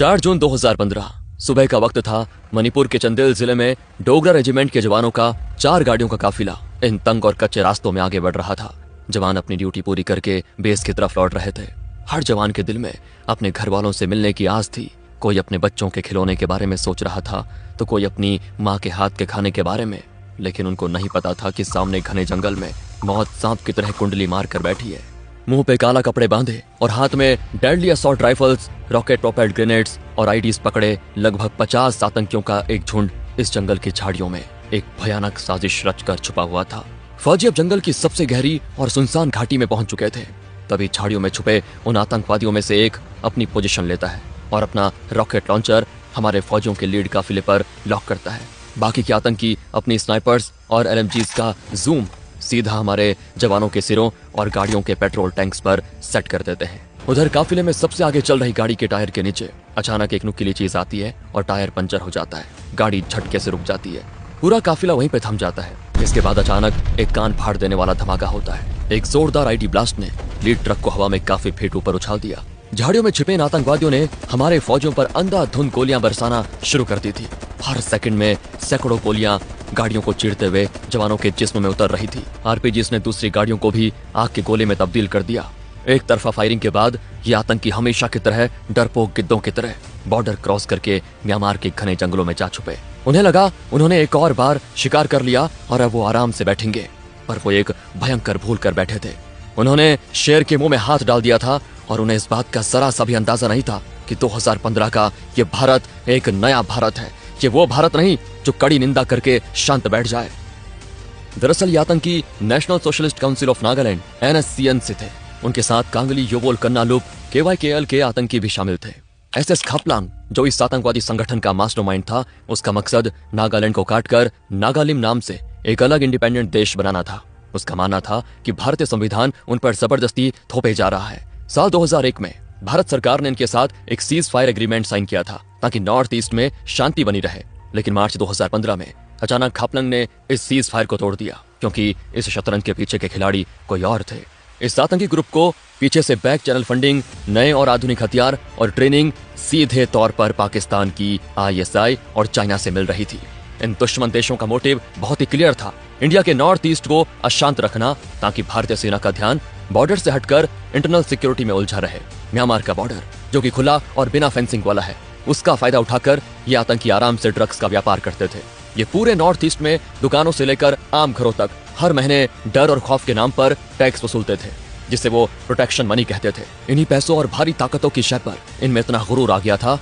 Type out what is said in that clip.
4 जून 2015 सुबह का वक्त था। मणिपुर के चंदेल जिले में डोगरा रेजिमेंट के जवानों का 4 गाड़ियों का काफिला इन तंग और कच्चे रास्तों में आगे बढ़ रहा था। जवान अपनी ड्यूटी पूरी करके बेस की तरफ लौट रहे थे। हर जवान के दिल में अपने घर वालों से मिलने की आस थी। कोई अपने बच्चों के खिलौने के बारे में सोच रहा था तो कोई अपनी माँ के हाथ के खाने के बारे में। लेकिन उनको नहीं पता था कि सामने घने जंगल में मौत सांप की तरह कुंडली मार कर बैठी है। मुंह पे काला कपड़े बांधे और हाथ में deadly assault rifles, rocket propelled grenades और आईडीज पकड़े लगभग 50 आतंकियों का एक झुंड इस जंगल की झाड़ियों में एक भयानक साजिश रचकर छुपा हुआ था। फौजी अब जंगल की सबसे गहरी और सुनसान घाटी में पहुंच चुके थे। तभी झाड़ियों में छुपे उन आतंकवादियों में से एक अपनी पोजीशन लेता है और अपना रॉकेट लॉन्चर हमारे फौजियों के लीड काफिले पर लॉक करता है। बाकी के आतंकी अपनी स्नाइपर्स और एलएमजीज का जूम सीधा हमारे जवानों के सिरों और गाड़ियों के पेट्रोल टैंक्स पर सेट कर देते हैं। उधर काफिले में सबसे आगे चल रही गाड़ी के टायर के नीचे अचानक एक नुकीली चीज आती है और टायर पंचर हो जाता है। गाड़ी झटके से रुक जाती है। पूरा काफिला वहीं पे थम जाता है। इसके बाद अचानक एक कान फाड़ देने वाला धमाका होता है। एक जोरदार आईडी ब्लास्ट ने लीड ट्रक को हवा में काफी फीट ऊपर उछाल दिया। झाड़ियों में छिपे इन आतंकवादियों ने हमारे फौजियों पर अंधाधुंध गोलियां बरसाना शुरू कर दी थी। हर सेकंड में सैकड़ों गोलियां गाड़ियों को चीरते हुए जवानों के जिस्म में उतर रही थी। आरपीजीज ने दूसरी गाड़ियों को भी आग के गोले में तब्दील कर दिया। एक तरफा फायरिंग के बाद ये आतंकी हमेशा की तरह डरपोक गिद्धों की तरह बॉर्डर क्रॉस करके म्यांमार के घने जंगलों में जा छुपे। उन्हें लगा उन्होंने एक और बार शिकार कर लिया और अब वो आराम से बैठेंगे, पर वो एक भयंकर भूल कर बैठे थे। उन्होंने शेर के मुंह में हाथ डाल दिया था और उन्हें इस बात का जरा सा भी अंदाजा नहीं था कि 2015 का ये भारत एक नया भारत है। ये वो भारत नहीं जो कड़ी निंदा करके शांत बैठ जाए। दरअसल ये आतंकी national socialist council of Nagaland NSCN से थे। उनके साथ कांगली योबोल कन्नालुप KYKL के आतंकी भी शामिल थे। SS खापलांग जो इस आतंकवादी संगठन का मास्टरमाइंड था, उसका मकसद नागालैंड को काटकर नागालिम नाम से एक अलग इंडिपेंडेंट देश बनाना था। उसका मानना था कि भारतीय संविधान उन पर जबरदस्ती थोपे जा रहा है। साल 2001 में भारत सरकार ने इनके साथ एक सीज फायर एग्रीमेंट साइन किया था ताकि नॉर्थ ईस्ट में शांति बनी रहे। लेकिन मार्च 2015 में अचानक खापलंग ने इस सीज फायर को तोड़ दिया, क्योंकि इस शतरंज के पीछे के खिलाड़ी कोई और थे। इस आतंकी ग्रुप को पीछे से बैक चैनल फंडिंग, नए और आधुनिक हथियार और ट्रेनिंग सीधे तौर पर पाकिस्तान की ISI और चाइना से मिल रही थी। इन दुश्मन देशों का मोटिव बहुत ही क्लियर था, इंडिया के नॉर्थ ईस्ट को अशांत रखना ताकि भारतीय सेना का ध्यान बॉर्डर से हटकर इंटरनल सिक्योरिटी में उलझा रहे। म्यांमार का बॉर्डर जो कि खुला और बिना फेंसिंग वाला है, उसका फायदा उठाकर ये आतंकी आराम से ड्रग्स का व्यापार करते थे। ये पूरे नॉर्थ ईस्ट में दुकानों से लेकर आम घरों तक हर महीने डर और खौफ के नाम पर टैक्स वसूलते थे, जिसे वो प्रोटेक्शन मनी कहते थे। इन्हीं पैसों और भारी ताकतों की शय पर इनमें इतना गुरूर आ गया था